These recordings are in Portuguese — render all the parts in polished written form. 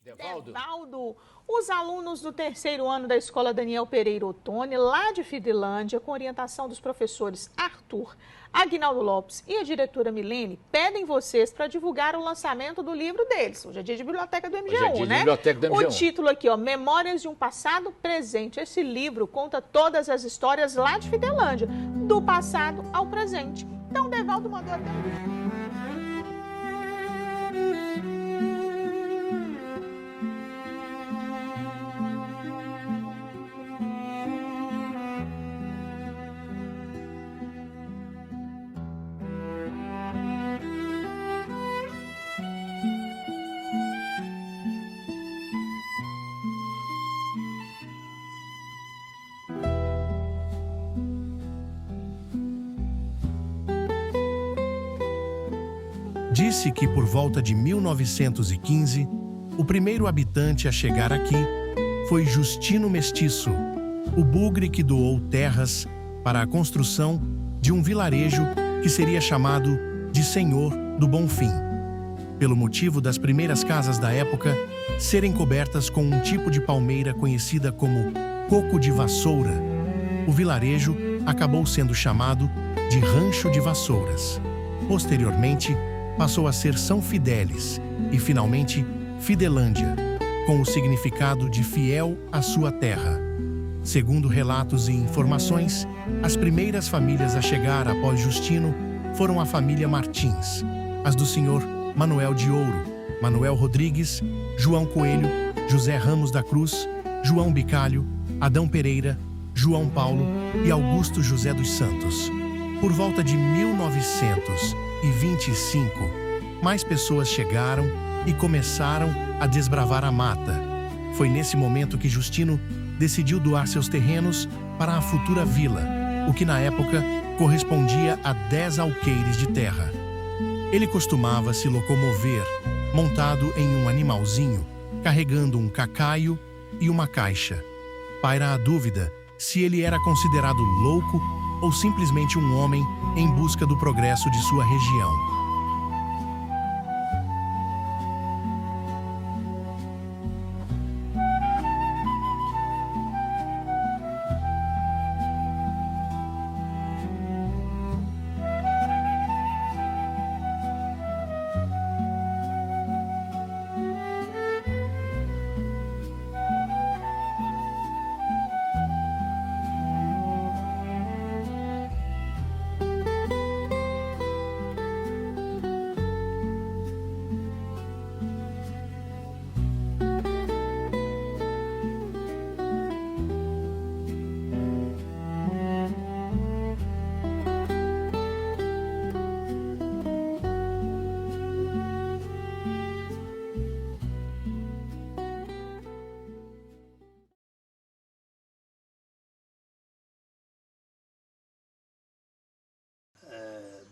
Devaldo, os alunos do terceiro ano da Escola Daniel Pereira Ottoni, lá de Fidelândia, com orientação dos professores Arthur, Aguinaldo Lopes e a diretora Milene, pedem vocês para divulgar o lançamento do livro deles. Hoje é dia de biblioteca do MG1, né? Biblioteca do MG1. O título aqui, ó, Memórias de um Passado Presente. Esse livro conta todas as histórias lá de Fidelândia, do passado ao presente. Então, o Devaldo mandou até um livro. Disse que por volta de 1915, o primeiro habitante a chegar aqui foi Justino Mestiço, o bugre que doou terras para a construção de um vilarejo que seria chamado de Senhor do Bonfim, pelo motivo das primeiras casas da época serem cobertas com um tipo de palmeira conhecida como coco de vassoura. O vilarejo acabou sendo chamado de Rancho de Vassouras. Posteriormente, passou a ser São Fidélis e, finalmente, Fidelândia, com o significado de fiel à sua terra. Segundo relatos e informações, as primeiras famílias a chegar após Justino foram a família Martins, as do senhor Manuel de Ouro, Manuel Rodrigues, João Coelho, José Ramos da Cruz, João Bicalho, Adão Pereira, João Paulo e Augusto José dos Santos. Por volta de 1925, mais pessoas chegaram e começaram a desbravar a mata. Foi nesse momento que Justino decidiu doar seus terrenos para a futura vila, o que na época correspondia a 10 alqueires de terra. Ele costumava se locomover, montado em um animalzinho, carregando um cacaio e uma caixa. Paira a dúvida se ele era considerado louco ou simplesmente um homem em busca do progresso de sua região.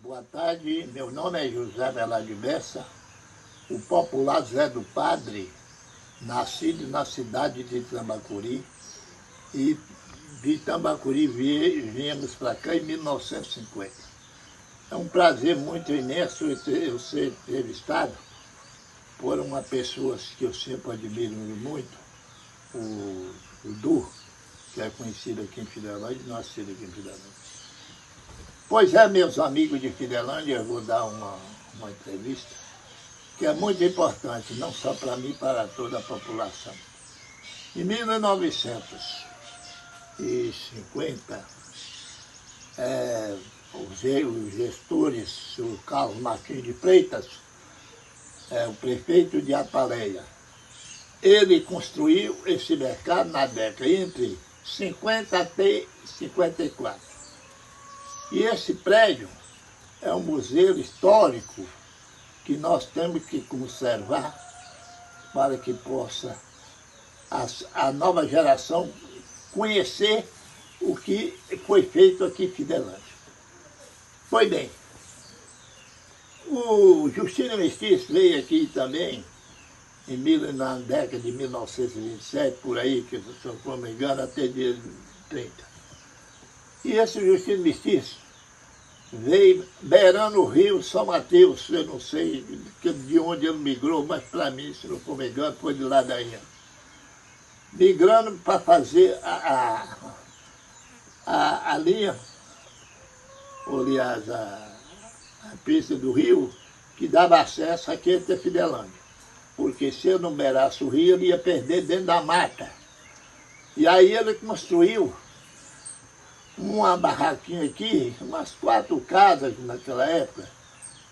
Boa tarde, meu nome é José Velarde Bessa, o popular Zé do Padre, nascido na cidade de Tambacuri, e de Tambacuri viemos para cá em 1950. É um prazer muito imenso eu ser entrevistado por uma pessoa que eu sempre admiro muito, o Du, que é conhecido aqui em Fidelândia, nascido aqui em Fidelândia. Pois é, meus amigos de Fidelândia, eu vou dar uma entrevista que é muito importante, não só para mim, para toda a população. Em 1950, os gestores, o Carlos Martins de Freitas, o prefeito de Ataleia, ele construiu esse mercado na década entre 50 até 54. E esse prédio é um museu histórico que nós temos que conservar para que possa a nova geração conhecer o que foi feito aqui em Fidelândia. Pois bem, o Justino Mestiço veio aqui também na década de 1927, por aí, que se eu não me engano, até dia 30. E esse Justino Mestiço veio beirando o rio São Mateus, eu não sei de onde ele migrou, mas para mim, se não for me engano, foi de lá daí. Migrando para fazer a linha, ou aliás, a pista do rio, que dava acesso aqui até Fidelândia. Porque se eu não beirasse o rio, ele ia perder dentro da mata. E aí ele construiu uma barraquinha aqui, umas 4 casas naquela época,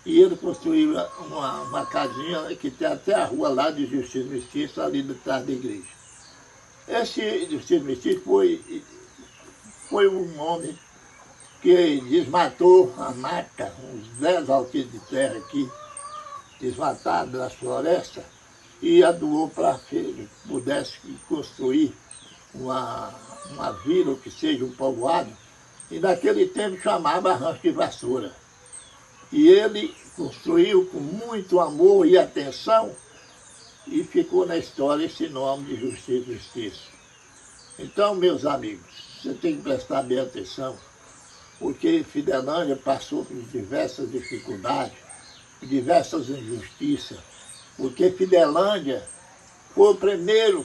e ele construiu uma casinha que tem até a rua lá de Justino Mestiço, ali atrás da igreja. Esse Justino Mestiço foi um homem que desmatou a mata, uns 10 alqueires de terra aqui, desmatados nas florestas, e a doou para que pudesse construir uma vila, ou que seja, um povoado, e naquele tempo chamava Rancho de Vassoura. E ele construiu com muito amor e atenção, e ficou na história esse nome de Justino Mestiço. Então, meus amigos, você tem que prestar bem atenção, porque Fidelândia passou por diversas dificuldades, por diversas injustiças, porque Fidelândia foi o primeiro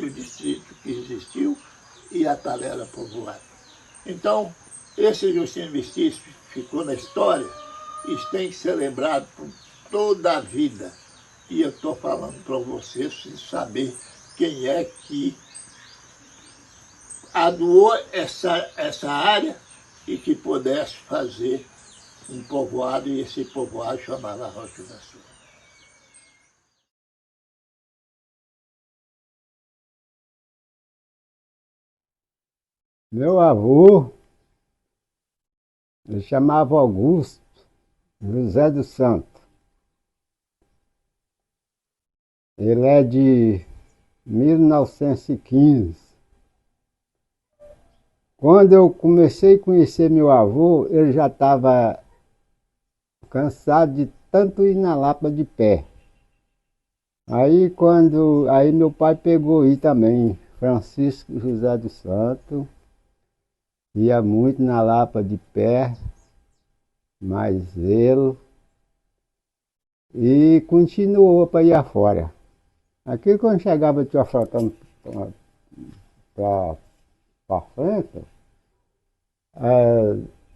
distrito que existiu e a tal era povoada. Então, esse Justino Mestiço ficou na história e tem que ser lembrado por toda a vida. E eu estou falando para vocês sem saber quem é que adoou essa área e que pudesse fazer um povoado, e esse povoado chamava Rancho de Vassoura. Meu avô, ele chamava Augusto José dos Santos. Ele é de 1915. Quando eu comecei a conhecer meu avô, ele já estava cansado de tanto ir na Lapa de pé. Aí meu pai pegou aí também, Francisco José dos Santos, ia muito na Lapa de pé, mais ele, e continuou para ir afora. Aqui quando chegava te faltando para frente,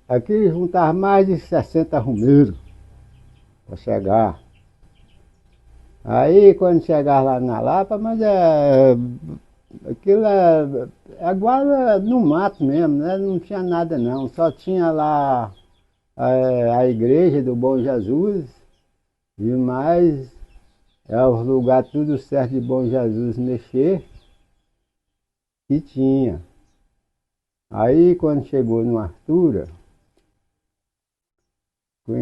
aqui juntava mais de 60 rumeiros para chegar. Aí quando chegava lá na Lapa, mas aquilo é agora no mato mesmo, né? Não tinha nada não, só tinha lá a igreja do Bom Jesus e mais os lugares tudo certo de Bom Jesus mexer que tinha. Aí quando chegou no Artura, fui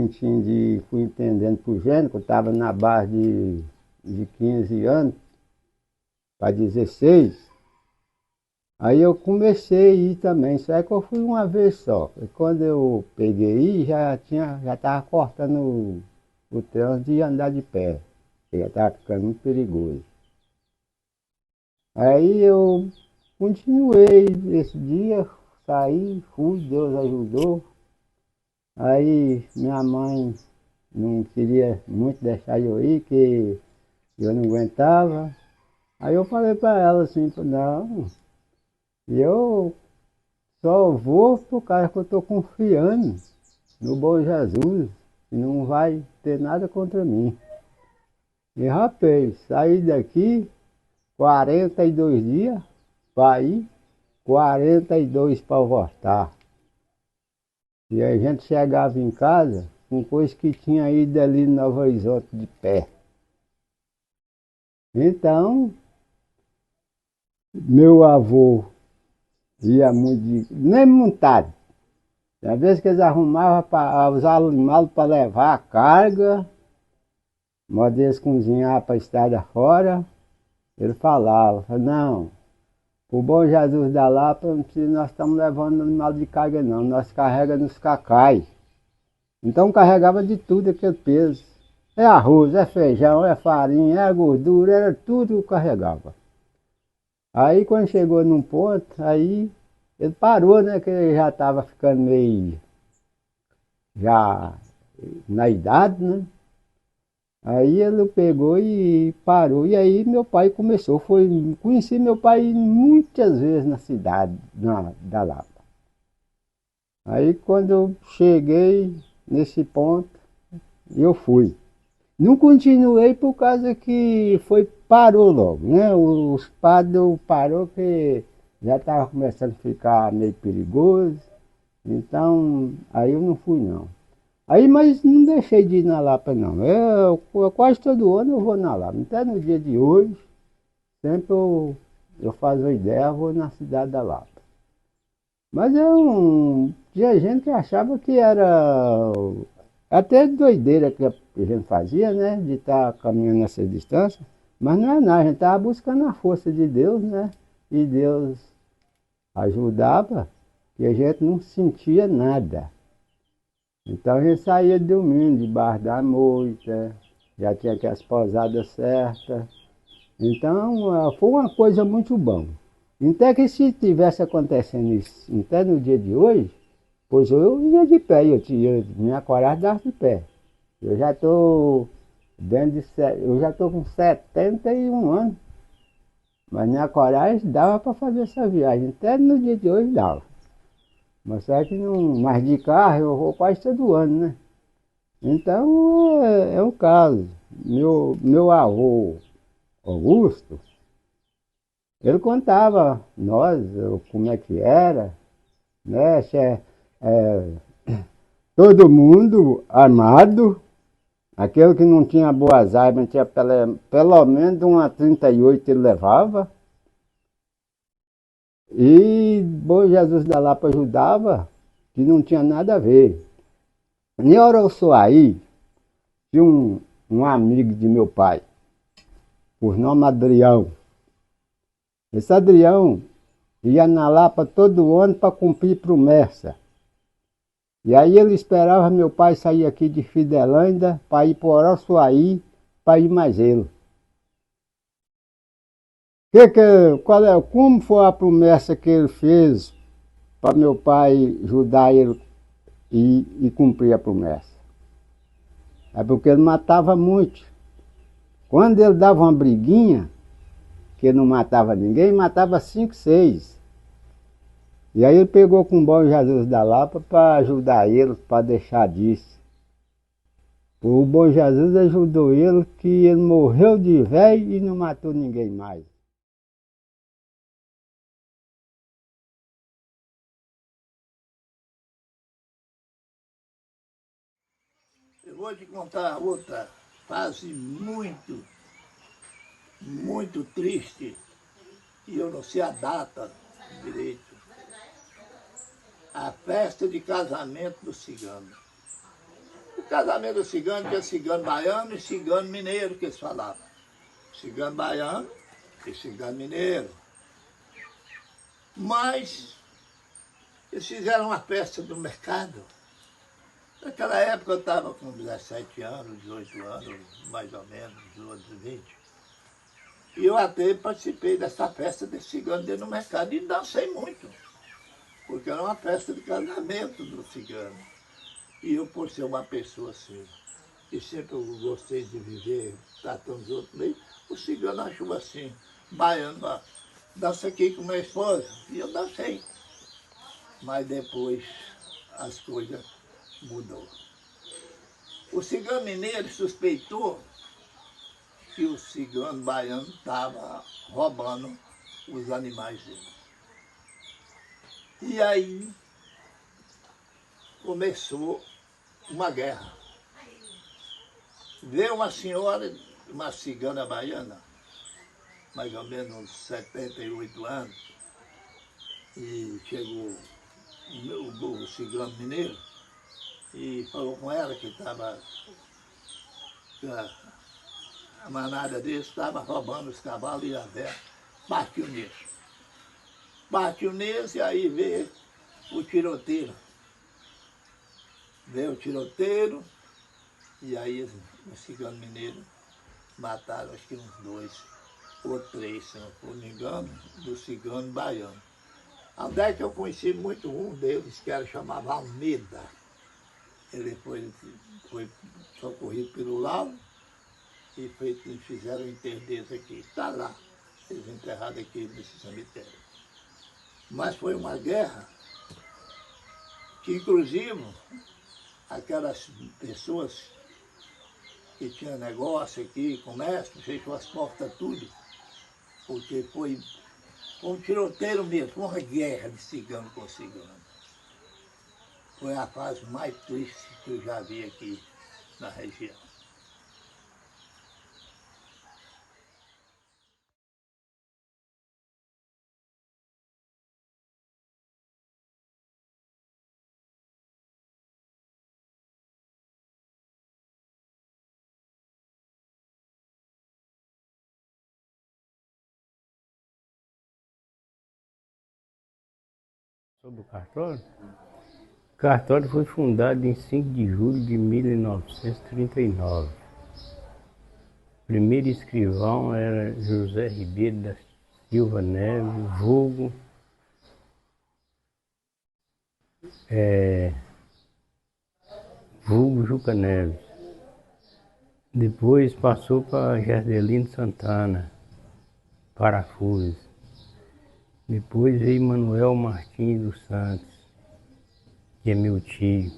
entendendo por gênero, que eu estava na base de 15 anos para 16. Aí eu comecei a ir também, só que eu fui uma vez só. E quando eu peguei já estava cortando o trânsito de andar de pé, que já estava ficando muito perigoso. Aí eu continuei esse dia, saí, fui, Deus ajudou. Aí minha mãe não queria muito deixar eu ir, que eu não aguentava. Aí eu falei para ela assim, não, eu só vou por causa que eu estou confiando no Bom Jesus, e não vai ter nada contra mim. E rapaz, saí daqui 42 dias para ir, 42 para voltar. E a gente chegava em casa com coisa que tinha ido ali em Nova Horizonte de pé. Então, meu avô ia muito, nem montado. Às vezes que eles arrumavam para usar animal para levar a carga, mas eles cozinhavam para a estrada fora, ele falava, não, o Bom Jesus da Lapa, nós estamos levando animal de carga não, nós carregamos nos cacai. Então carregava de tudo aquele peso. É arroz, é feijão, é farinha, é gordura, era tudo que carregava. Aí quando chegou num ponto, aí ele parou, né, que ele já estava ficando meio já na idade, né? Aí ele pegou e parou. E aí meu pai começou. Conheci meu pai muitas vezes na cidade da Lapa. Aí quando eu cheguei nesse ponto, eu fui. Não continuei por causa que parou logo, né? Os padres parou que já estava começando a ficar meio perigoso. Então, aí eu não fui não. Aí, mas não deixei de ir na Lapa não. Quase todo ano eu vou na Lapa. Até no dia de hoje, sempre eu faço a ideia, eu vou na cidade da Lapa. Mas tinha gente que achava que era até doideira que a gente fazia, né? De estar caminhando nessa distância. Mas não é nada, a gente estava buscando a força de Deus, né? E Deus ajudava e a gente não sentia nada. Então a gente saía dormindo debaixo da moita, já tinha aquelas pousadas certas. Então foi uma coisa muito boa. Até que se tivesse acontecendo isso até no dia de hoje, pois eu ia de pé, minha coragem dava de pé. Eu já estou com 71 anos, mas minha coragem dava para fazer essa viagem, até no dia de hoje dava. Mas só que não, mas de carro eu vou quase todo ano, né? Então é um caso. Meu avô Augusto, ele contava nós como é que era, né? Todo mundo armado, aquele que não tinha boas armas, tinha pelo menos uma 38 ele levava. E Bom Jesus da Lapa ajudava, que não tinha nada a ver. Em Oroçuaí, tinha um amigo de meu pai, por nome Adrião. Esse Adrião ia na Lapa todo ano para cumprir promessa. E aí ele esperava meu pai sair aqui de Fidelândia para ir para Oroçuaí, para ir mais ele. Como foi a promessa que ele fez para meu pai ajudar ele e cumprir a promessa? É porque ele matava muito. Quando ele dava uma briguinha, que ele não matava ninguém, matava 5, 6. E aí ele pegou com o Bom Jesus da Lapa para ajudar ele, para deixar disso. O Bom Jesus ajudou ele, que ele morreu de velho e não matou ninguém mais. Eu vou te contar outra fase muito triste, e eu não sei a data direito. A festa de casamento do cigano. O casamento do cigano tinha cigano baiano e cigano mineiro, que eles falavam. Cigano baiano e cigano mineiro. Mas eles fizeram uma festa do mercado. Naquela época eu estava com 17 anos, 18 anos, mais ou menos, 18, 20. E eu até participei dessa festa de cigano dentro do mercado e dancei muito. Porque era uma festa de casamento do cigano. E eu, por ser uma pessoa assim, que sempre eu gostei de viver tratando os outros bem, o cigano achou assim, baiano, dança aqui com minha esposa. E eu dancei. Mas depois as coisas mudou. O cigano mineiro suspeitou que o cigano baiano estava roubando os animais dele. E aí começou uma guerra. Veio uma senhora, uma cigana baiana, mais ou menos uns 78 anos, e chegou o cigano mineiro e falou com ela que estava, a manada deles estava roubando os cavalos e a véia. Partiu nisso. Partiu nisso e aí veio o tiroteiro. Veio o tiroteiro e aí os ciganos mineiros mataram acho que uns 2 ou 3, se não for me engano, do cigano baiano. Até que eu conheci muito um deles, que era chamava Almeida. Ele foi socorrido pelo Lauro e fizeram o enterro deles aqui. Está lá, eles enterrados aqui nesse cemitério. Mas foi uma guerra que, inclusive, aquelas pessoas que tinham negócio aqui, comércio, fechou as portas tudo, porque foi um tiroteio mesmo, foi uma guerra de cigano com cigano. Foi a fase mais triste que eu já vi aqui na região. Sobre o cartório? O cartório foi fundado em 5 de julho de 1939. O primeiro escrivão era José Ribeiro da Silva Neves, vulgo Juca Neves. Depois passou para Gerdelino Santana, Parafuso. Depois veio Manuel Martins dos Santos, que é meu tio.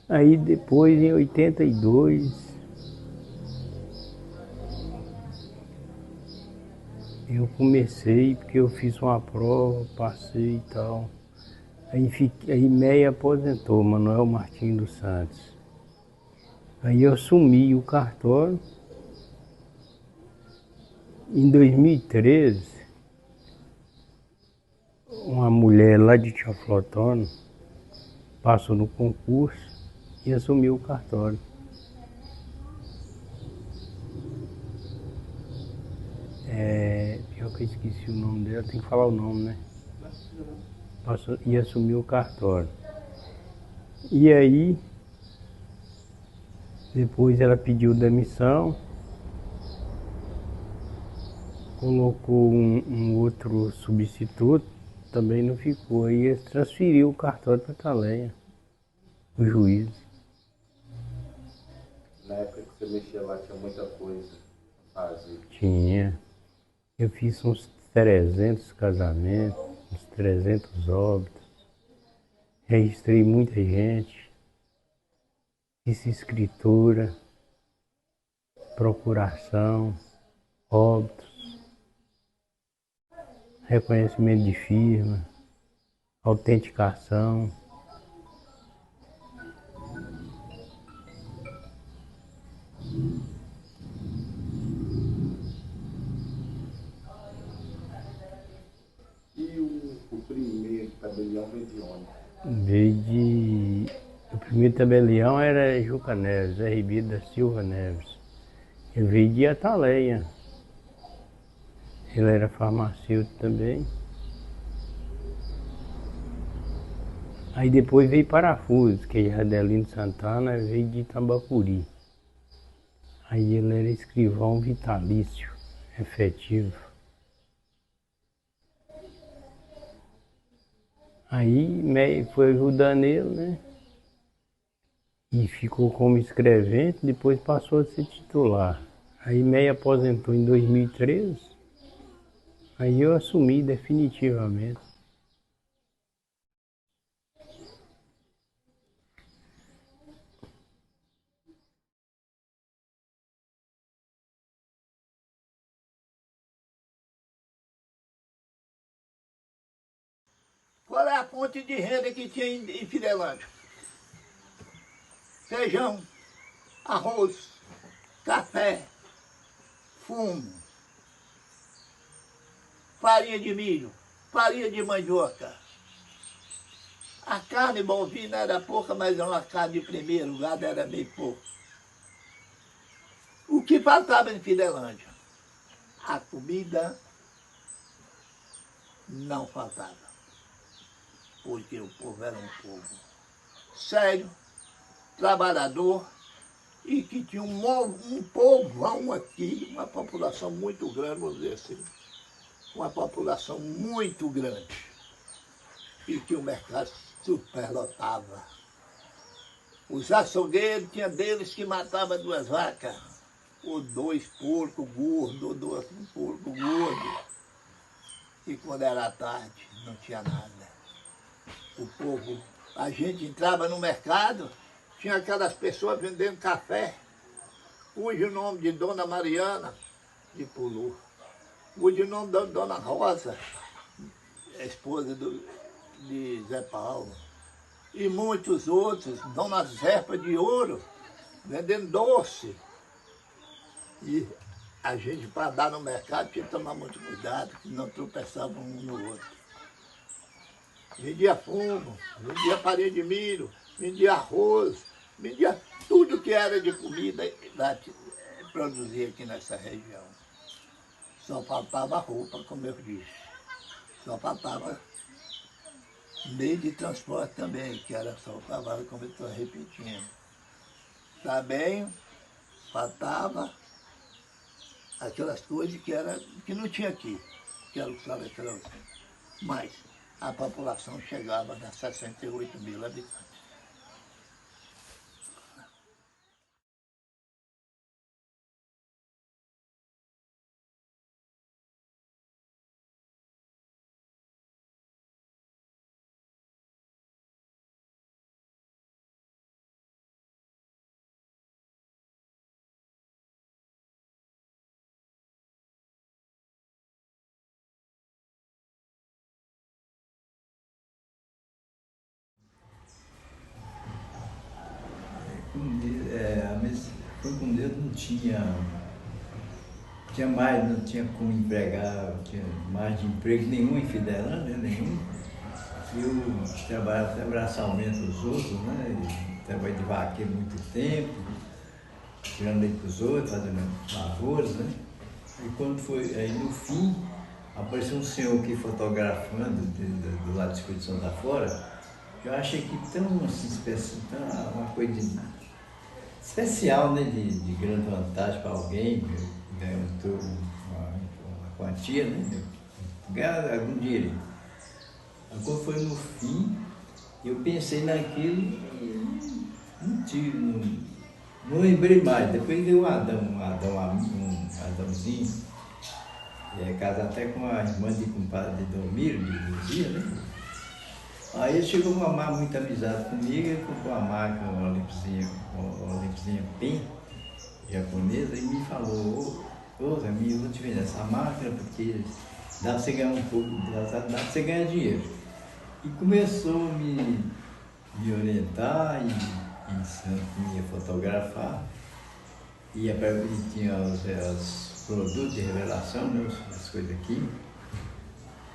Aí depois, em 82, eu comecei, porque eu fiz uma prova, passei e tal. Aí Meia aposentou, Manuel Martins dos Santos. Aí eu assumi o cartório. Em 2013, uma mulher lá de Teoflotone passou no concurso e assumiu o cartório. Pior que eu esqueci o nome dela, tem que falar o nome, né? Passou e assumiu o cartório. E aí, depois ela pediu demissão, colocou um outro substituto, também não ficou. Aí eles transferiu o cartório para Atalenha, o juiz. Na época que você mexia lá, tinha muita coisa a fazer. Tinha. Eu fiz uns 300 casamentos, uns 300 óbitos. Registrei muita gente. Fiz escritura, procuração, óbitos, reconhecimento de firma, autenticação. E o primeiro tabelião veio de onde? O primeiro tabelião era Juca Neves, Zé Ribeiro da Silva Neves. Ele veio de Ataleia. Ele era farmacêutico também. Aí depois veio Parafuso, que é Adelino Santana, veio de Tambacuri. Aí ele era escrivão vitalício, efetivo. Aí Meia foi ajudando ele, né? E ficou como escrevente, depois passou a ser titular. Aí Meia aposentou em 2013, aí eu assumi definitivamente. Qual é a fonte de renda que tinha em Fidelândia? Feijão, arroz, café, fumo, farinha de milho, farinha de mandioca. A carne bovina era pouca, mas era uma carne de primeiro, o gado era meio pouco. O que faltava em Fidelândia? A comida não faltava. Porque o povo era um povo sério, trabalhador, e que tinha um povão aqui, uma população muito grande, vamos dizer assim, uma população muito grande. e que o mercado superlotava. Os açougueiros, tinha deles que matava 2 vacas, ou 2 porcos gordos, ou 2 porcos gordos. E quando era tarde, não tinha nada. O povo, a gente entrava no mercado, tinha aquelas pessoas vendendo café, cujo nome de Dona Mariana, de Pulu, cujo nome da Dona Rosa, esposa de Zé Paulo, e muitos outros, Dona Zefa de Ouro, vendendo doce. E a gente, para andar no mercado, tinha que tomar muito cuidado, que não tropeçava um no outro. Vendia fumo, vendia farinha de milho, vendia arroz, vendia tudo que era de comida, produzia aqui nessa região. Só faltava roupa, como eu disse. Só faltava meio de transporte também, que era só o cavalo, como eu estou repetindo. Também faltava aquelas coisas que não tinha aqui, que era o sabe, mas a população chegava a 68 mil habitantes. Mas foi com Deus, não tinha mais, não tinha como empregar, não tinha mais de emprego nenhum em Fidelândia, nenhum. Eu trabalhava até braçalmente os outros, né? Trabalhei de vaqueiro muito tempo, tirando leite para os outros, fazendo lavouras, né? E quando foi, aí no fim, apareceu um senhor aqui fotografando do lado do Espírito Santo afora. Eu achei que tão assim, uma coisa especial, né, de grande vantagem para alguém, né, uma quantia, né, ganhar algum dinheiro. Quando foi no fim, eu pensei naquilo e não lembrei mais. Depois veio um Adãozinho, que é casado até com a irmã de compadre de Domiro, de Luzia, né? Aí ele chegou a amar muita amizade comigo, ele comprou uma máquina, uma Olympzinha PEN, japonesa, e me falou, ô Ramiro, eu vou te vender essa máquina porque dá para você ganhar um pouco, dá para você ganhar dinheiro. E começou a me orientar e ensinando que ia fotografar, e tinha os produtos de revelação, né, as coisas aqui.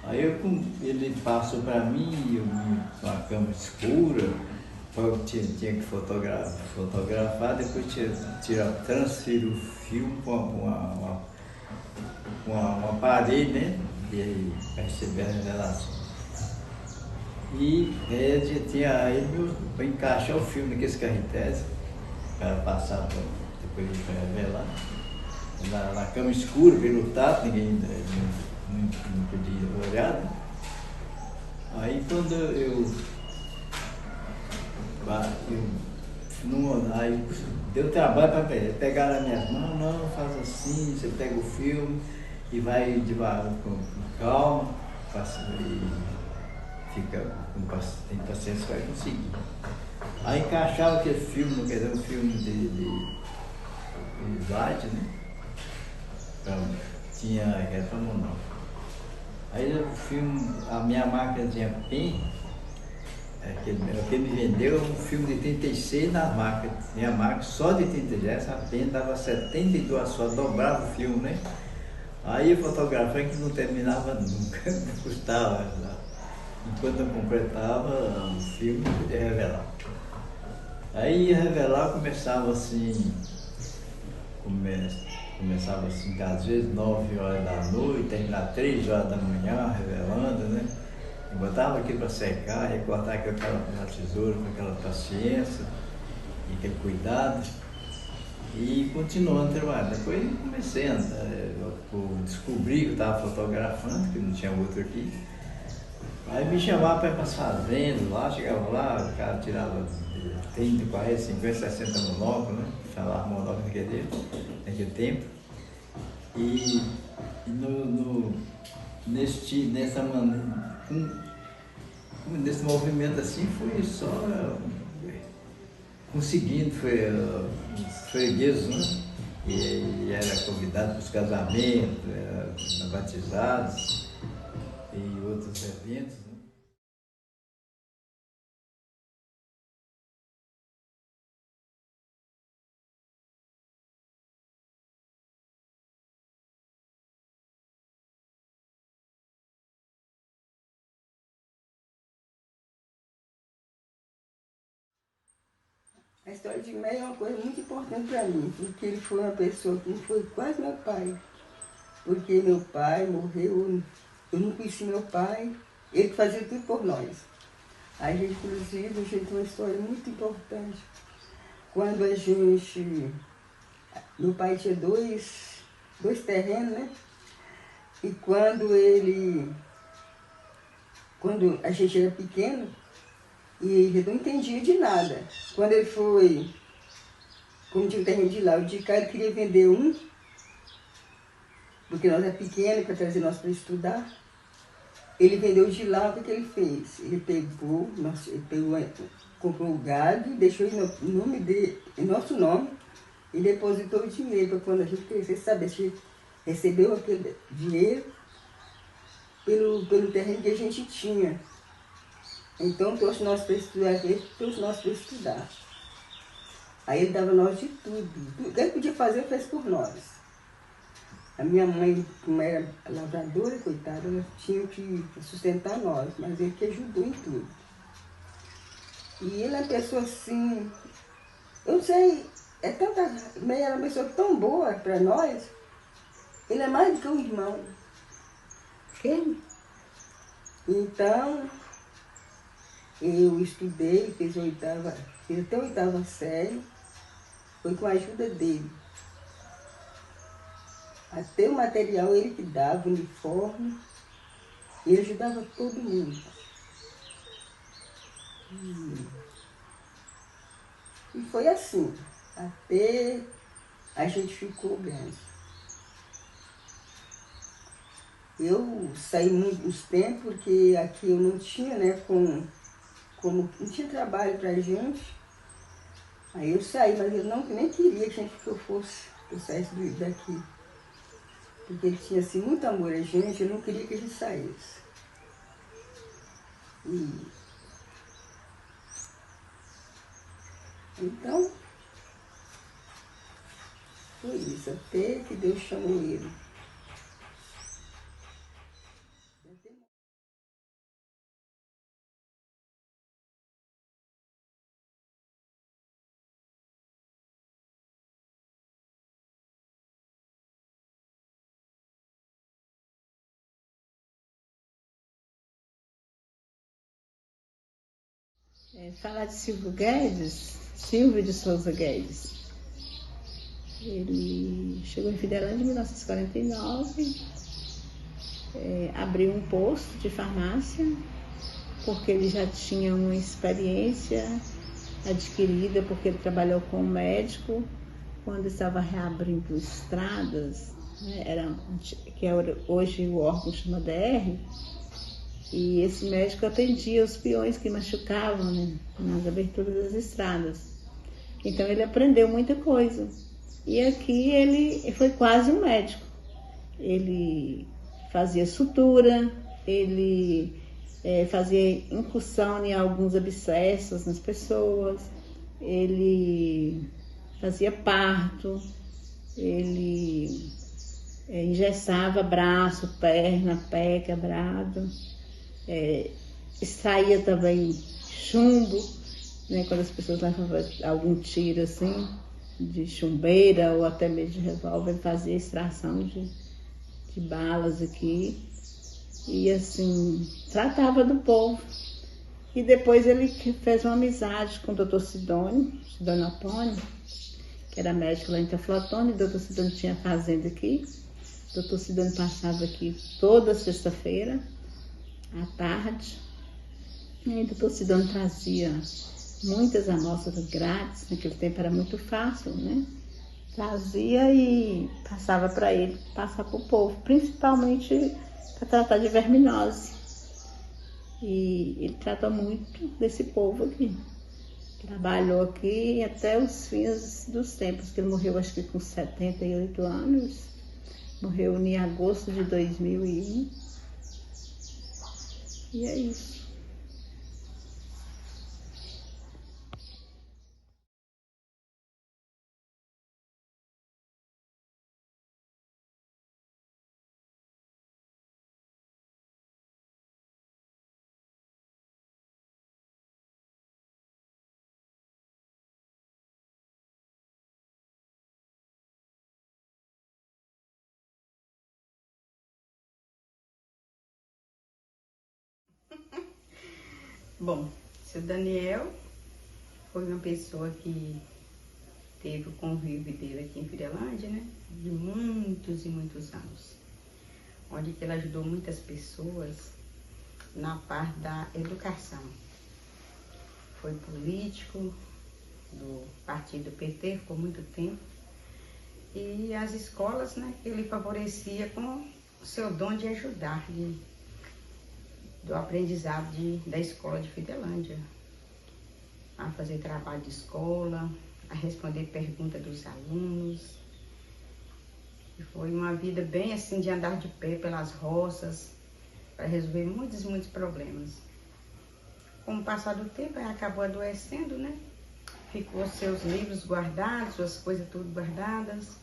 Aí ele passou para mim, com a câmera escura, eu tinha que fotografar, depois transferir o filme para uma parede, né, para receber a revelação. E tinha ele para encaixar o filme naqueles carretéis, para passar, depois para revelar. Na câmera escura, pelo tato, ninguém não podia olhar. Aí quando aí deu trabalho para pegar nas minhas mãos, não, faz assim, você pega o filme e vai devagar, com calma, e tem paciência, vai conseguir. Aí encaixava aquele filme, quer dizer, um filme de slide, né? Tinha para mão. Aí o filme, a minha máquina tinha PEN, que ele me vendeu um filme de 36 na máquina. Minha máquina só de 36, essa PEN dava 72 só, dobrava o filme, né? Aí eu fotografava que não terminava nunca, não custava. Enquanto eu completava o filme, eu podia revelar. Aí ia revelar, começava assim, às vezes 9 horas da noite, terminava 3 horas da manhã, revelando, né? Eu botava aquilo para secar, ia cortar aquela tesoura com aquela paciência e aquele cuidado. E continuando a trabalhar. Depois comecei a andar, eu descobri que eu estava fotografando, que não tinha outro aqui. Aí me chamava para ir para as fazendas lá, chegava lá, o cara tirava 30, 40, 50, 60 monóculos, né? Chamava monóculo naquele tempo. E nesse movimento assim, fui só conseguindo, foi os fregueses, né? E era convidado para os casamentos, era batizados e outros eventos. Né? A história de Meio é uma coisa muito importante para mim, porque ele foi uma pessoa que foi quase meu pai. Porque meu pai morreu, eu não conheci meu pai, ele fazia tudo por nós. A gente, inclusive, a gente tem uma história muito importante. Quando meu pai tinha dois terrenos, né? E quando a gente era pequeno, e ele não entendia de nada. Quando ele foi, como tinha o terreno de lá, o de cá ele queria vender um, porque nós era pequeno, para trazer nós para estudar. Ele vendeu de lá, o que ele fez? Ele comprou o gado, deixou em nosso nome e depositou o dinheiro para quando a gente crescer, saber, a gente recebeu aquele dinheiro pelo terreno que a gente tinha. Então trouxe nós para estudar, Aí ele dava nós de tudo. Tudo que ele podia fazer, ele fez por nós. A minha mãe, como era lavradora, coitada, ela tinha que sustentar nós, mas ele que ajudou em tudo. E ele é uma pessoa assim, eu não sei, Meio era uma pessoa tão boa para nós, ele é mais do que um irmão. Quem? Então, eu estudei, fiz até a 8ª série, foi com a ajuda dele. Até o material ele que dava, o uniforme, ele ajudava todo mundo. E foi assim, até a gente ficou grande. Eu saí muitos tempos, porque aqui eu não tinha, né, como não tinha trabalho pra gente. Aí eu saí, mas ele nem queria que eu saísse daqui. Porque ele tinha assim, muito amor a gente, ele não queria que a gente saísse. Então, foi isso, até que Deus chamou ele. Falar de Silvio de Souza Guedes. Ele chegou em Fidelândia em 1949, abriu um posto de farmácia, porque ele já tinha uma experiência adquirida, porque ele trabalhou com um médico quando estava reabrindo estradas, né, que é hoje o órgão chama DR. E esse médico atendia os peões que machucavam, né, nas aberturas das estradas. Então ele aprendeu muita coisa. E aqui ele foi quase um médico. Ele fazia sutura, ele fazia incursão em alguns abscessos nas pessoas, ele fazia parto, ele engessava braço, perna, pé quebrado. Extraía também chumbo, né, quando as pessoas levavam algum tiro assim, de chumbeira ou até mesmo de revólver, fazia extração de balas aqui. E assim, tratava do povo. E depois ele fez uma amizade com o Dr. Sidônio Apônio, que era médico lá em Teoflotone. O Dr. Sidônio tinha fazenda aqui. O Dr. Sidônio passava aqui toda sexta-feira. à tarde. E ainda a torcida trazia muitas amostras grátis, naquele tempo era muito fácil, né? Trazia e passava para ele, passar para o povo, principalmente para tratar de verminose. E ele trata muito desse povo aqui. Trabalhou aqui até os fins dos tempos, que ele morreu acho que com 78 anos. Morreu em agosto de 2001. E é isso. Bom, seu Daniel foi uma pessoa que teve o convívio dele aqui em Fidelândia, né? De muitos e muitos anos. Onde que ele ajudou muitas pessoas na parte da educação. Foi político do partido PT, ficou muito tempo. E as escolas, né, que ele favorecia com o seu dom de ajudar, do aprendizado da escola de Fidelândia, a fazer trabalho de escola, a responder perguntas dos alunos. E foi uma vida bem assim de andar de pé pelas roças, para resolver muitos problemas. Com o passar do tempo, ele acabou adoecendo, né? Ficou seus livros guardados, suas coisas tudo guardadas.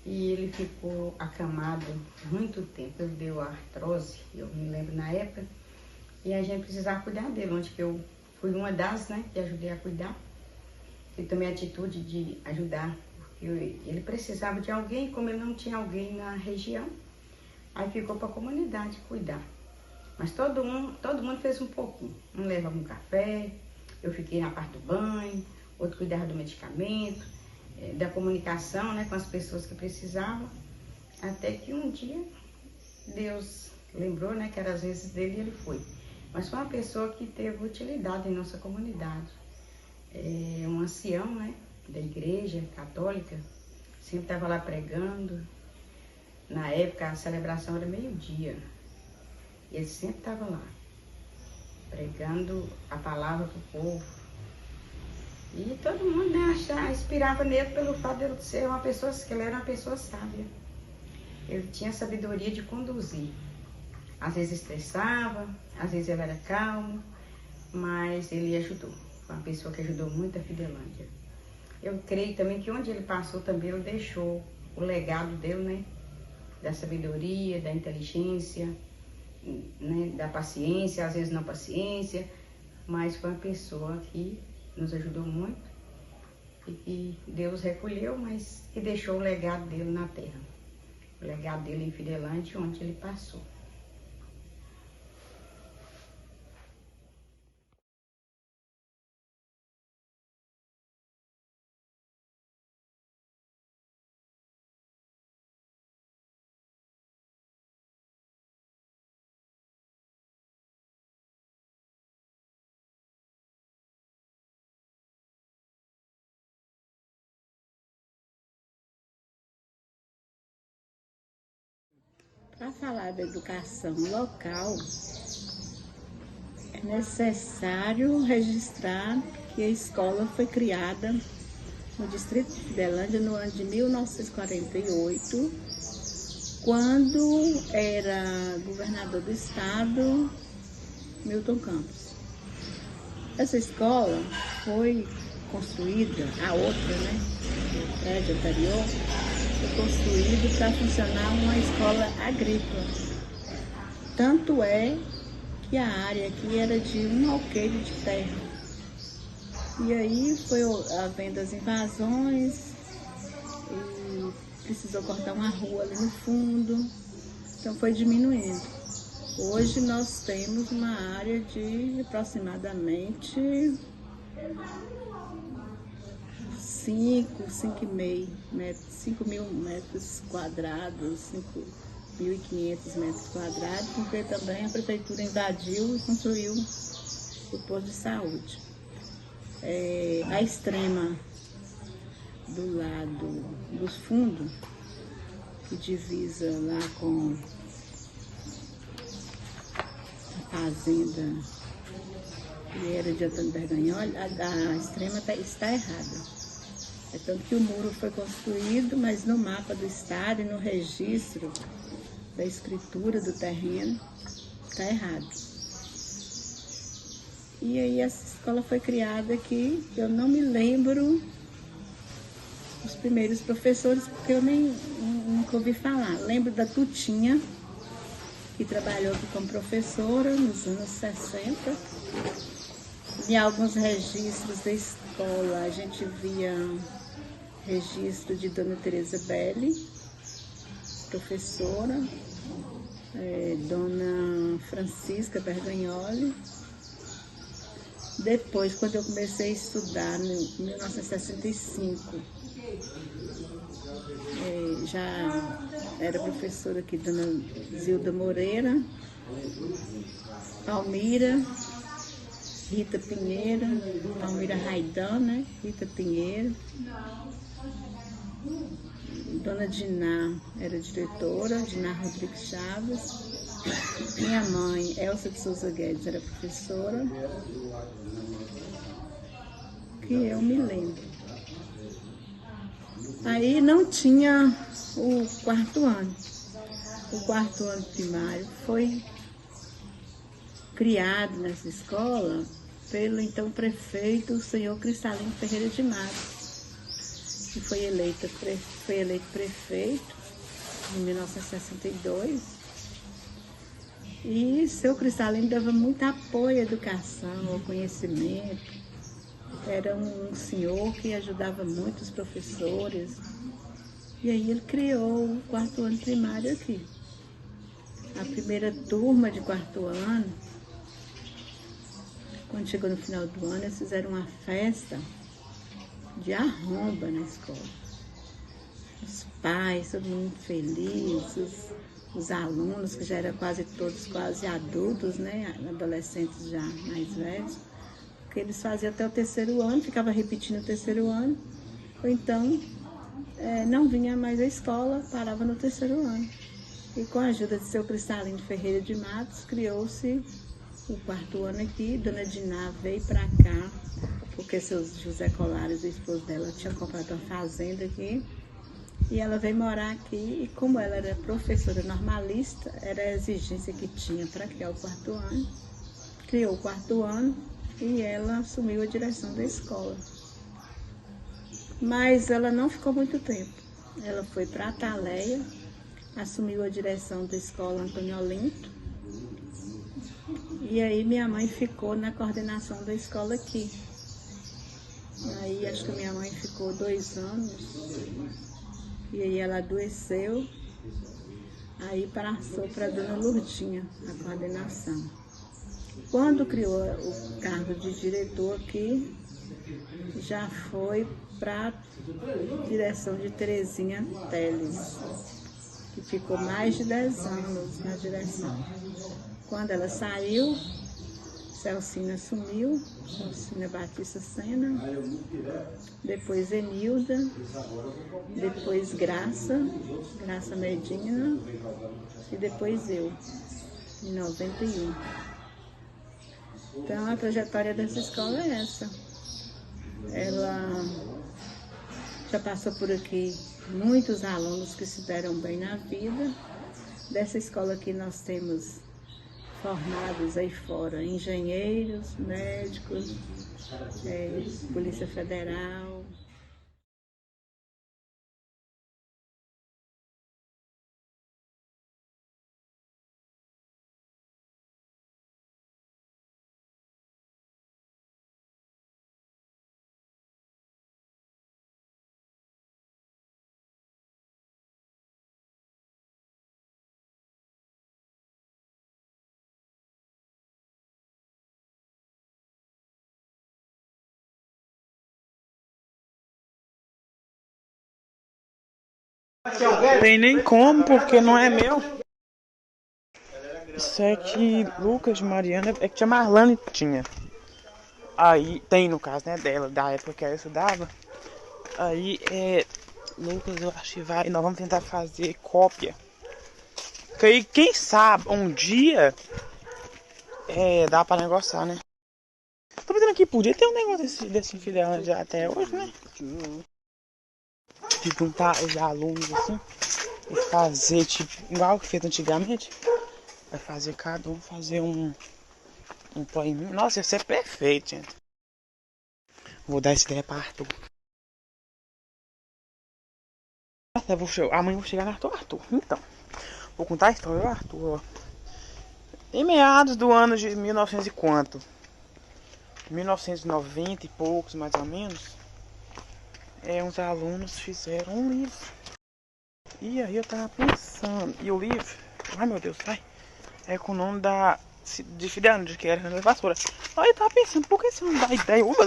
E ele ficou acamado muito tempo. Ele deu artrose, eu me lembro na época. E a gente precisava cuidar dele, onde que eu fui uma das, né, que ajudei a cuidar. E tomei a atitude de ajudar, porque ele precisava de alguém, como ele não tinha alguém na região. Aí ficou para a comunidade cuidar. Mas todo mundo fez um pouquinho. Um levava um café, eu fiquei na parte do banho, outro cuidava do medicamento, da comunicação, né, com as pessoas que precisavam. Até que um dia Deus lembrou, né, que era às vezes dele e ele foi. Mas foi uma pessoa que teve utilidade em nossa comunidade. Um ancião, né, da igreja católica, sempre estava lá pregando. Na época a celebração era meio-dia. E ele sempre estava lá, pregando a palavra para o povo. E todo mundo, né, inspirava nele pelo fato de ele ser uma pessoa, que ele era uma pessoa sábia. Ele tinha sabedoria de conduzir. Às vezes estressava, às vezes ele era calmo, mas ele ajudou. Foi uma pessoa que ajudou muito a Fidelândia. Eu creio também que onde ele passou também, ele deixou o legado dele, né? Da sabedoria, da inteligência, né? Da paciência, às vezes não paciência, mas foi uma pessoa que nos ajudou muito e que Deus recolheu, mas que deixou o legado dele na terra. O legado dele em Fidelândia, onde ele passou. Para falar da educação local, é necessário registrar que a escola foi criada no distrito de Fidelândia no ano de 1948, quando era governador do estado Milton Campos. Essa escola foi construída, a outra, né, o prédio anterior, foi construído para funcionar uma escola agrícola. Tanto é que a área aqui era de um alqueire de terra. E aí foi havendo as invasões e precisou cortar uma rua ali no fundo, então foi diminuindo. Hoje nós temos uma área de aproximadamente 5 mil metros quadrados, 1.500 metros quadrados, porque também a prefeitura invadiu e construiu o posto de saúde. A extrema do lado dos fundos, que divisa lá com a fazenda que era de Antônio Bergagnoli, a extrema está errada. É tanto que o muro foi construído, mas no mapa do estado e no registro da escritura do terreno está errado. E aí essa escola foi criada aqui, eu não me lembro os primeiros professores, porque eu nunca ouvi falar. Lembro da Tutinha, que trabalhou aqui como professora nos anos 60. Em alguns registros da escola, a gente via registro de Dona Teresa Belli, professora, Dona Francisca Bergagnoli. Depois, quando eu comecei a estudar, em 1965, já era professora aqui, Dona Zilda Moreira, Palmira, Rita Pinheiro, Palmira Raidan, né? Rita Pinheiro. Dona Diná era diretora, Diná Rodrigues Chaves. Minha mãe, Elsa de Souza Guedes, era professora. Que eu me lembro. Aí não tinha o quarto ano. O quarto ano primário foi criado nessa escola pelo então prefeito, o senhor Cristalino Ferreira de Matos, que foi eleito prefeito em 1962. E seu Cristalino dava muito apoio à educação, ao conhecimento. Era um senhor que ajudava muito os professores. E aí ele criou o quarto ano primário aqui. A primeira turma de quarto ano, quando chegou no final do ano, eles fizeram uma festa de arromba na escola. Os pais, todo mundo feliz, os alunos, que já eram quase adultos, né? Adolescentes já mais velhos, porque eles faziam até o terceiro ano, ficava repetindo o terceiro ano, ou então não vinha mais à escola, parava no terceiro ano. E com a ajuda de seu Cristalino Ferreira de Matos, criou-se o quarto ano aqui. Dona Diná veio para cá, porque seus José Colares, o esposo dela, tinha comprado uma fazenda aqui. E ela veio morar aqui, e como ela era professora normalista, era a exigência que tinha para criar o quarto ano. Criou o quarto ano e ela assumiu a direção da escola. Mas ela não ficou muito tempo. Ela foi para Ataleia, assumiu a direção da escola Antônio Olinto. E aí minha mãe ficou na coordenação da escola aqui. Aí acho que minha mãe ficou 2 anos. E aí ela adoeceu. Aí passou para a Dona Lourdinha a coordenação. Quando criou o cargo de diretor aqui, já foi para a direção de Terezinha Teles, que ficou mais de 10 anos na direção. Quando ela saiu, Celcina assumiu, Celcina Batista Sena, depois Enilda, depois Graça Medina e depois eu, em 91. Então a trajetória dessa escola é essa. Ela já passou por aqui muitos alunos que se deram bem na vida. Dessa escola aqui nós temos formados aí fora, engenheiros, médicos, Polícia Federal. Tem nem como, porque não é meu. Isso é que Lucas de Mariana, é que a Marlane tinha. Aí, tem no caso, né, dela, da época que ela estudava. Aí, Lucas, eu acho que vai, nós vamos tentar fazer cópia. Que aí, quem sabe, um dia, dá pra negociar, né? Tô pensando aqui, podia ter um negócio desse Fidelândia já até hoje, né? De juntar os alunos assim, e fazer, tipo, igual que fez antigamente. Vai fazer cada um fazer um poeminha. Nossa, ia ser perfeito, gente. Vou dar essa ideia pra Arthur. Amanhã eu vou chegar no Arthur. Então, vou contar a história do Arthur, ó. Em meados do ano de 1900 e quanto? 1990 e poucos, mais ou menos. Uns alunos fizeram um livro. E aí eu tava pensando. E o livro, ai meu Deus, sai. É com o nome de Fidelândia, que era na vassoura. Aí eu tava pensando, por que você não dá ideia? Por que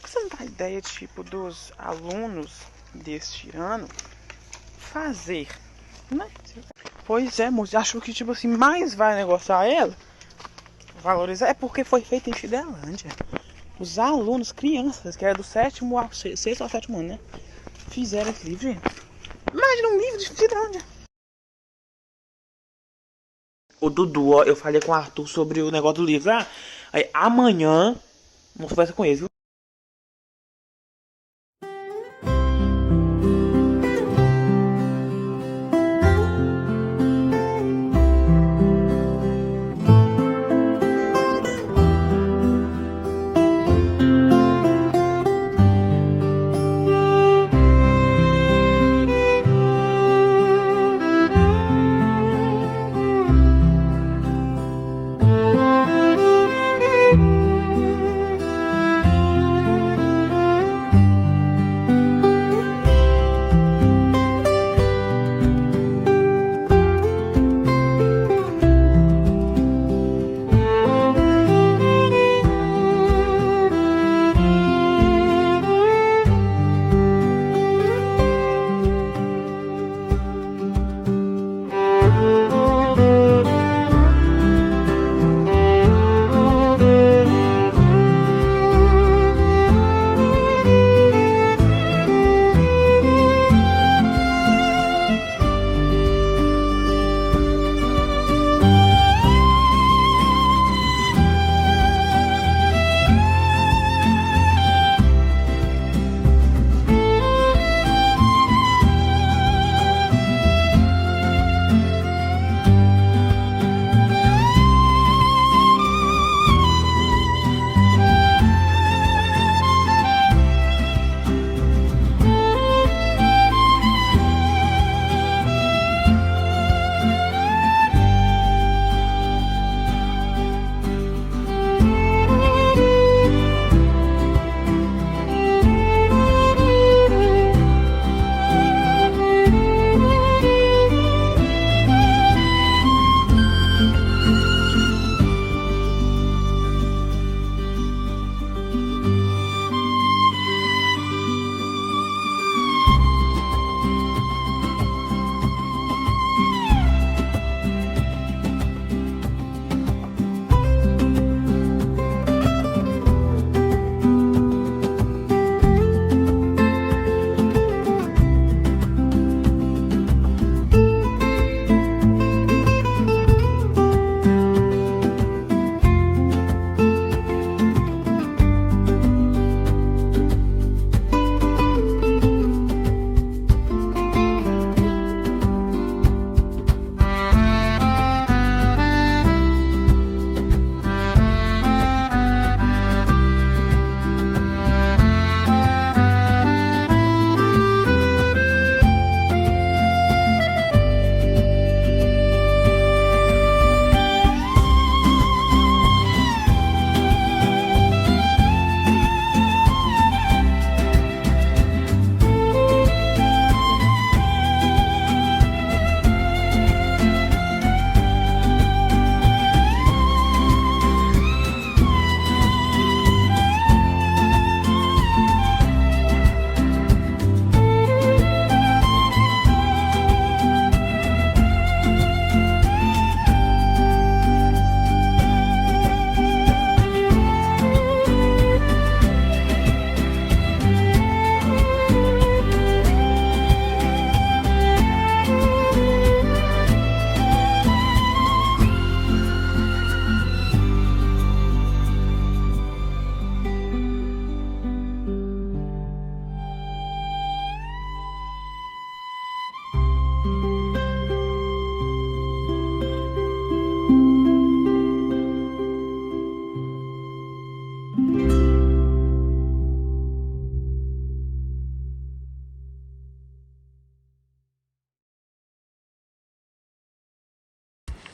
você não dá ideia, tipo, dos alunos deste ano fazer, né? Pois é, moço, acho que, tipo assim, mais vai negociar ela, valorizar, é porque foi feito em Fidelândia. Os alunos, crianças, que era do sétimo ao sexto ao sétimo ano, né? Fizeram esse livro, gente. Imagina um livro de Fidelândia. O Dudu, ó, eu falei com o Arthur sobre o negócio do livro. Aí amanhã, vamos conversar com ele, viu?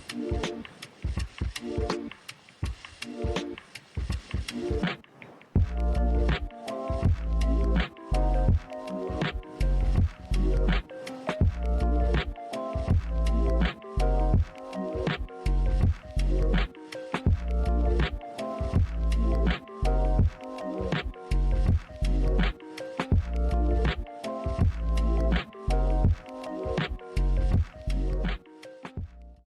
Tchau.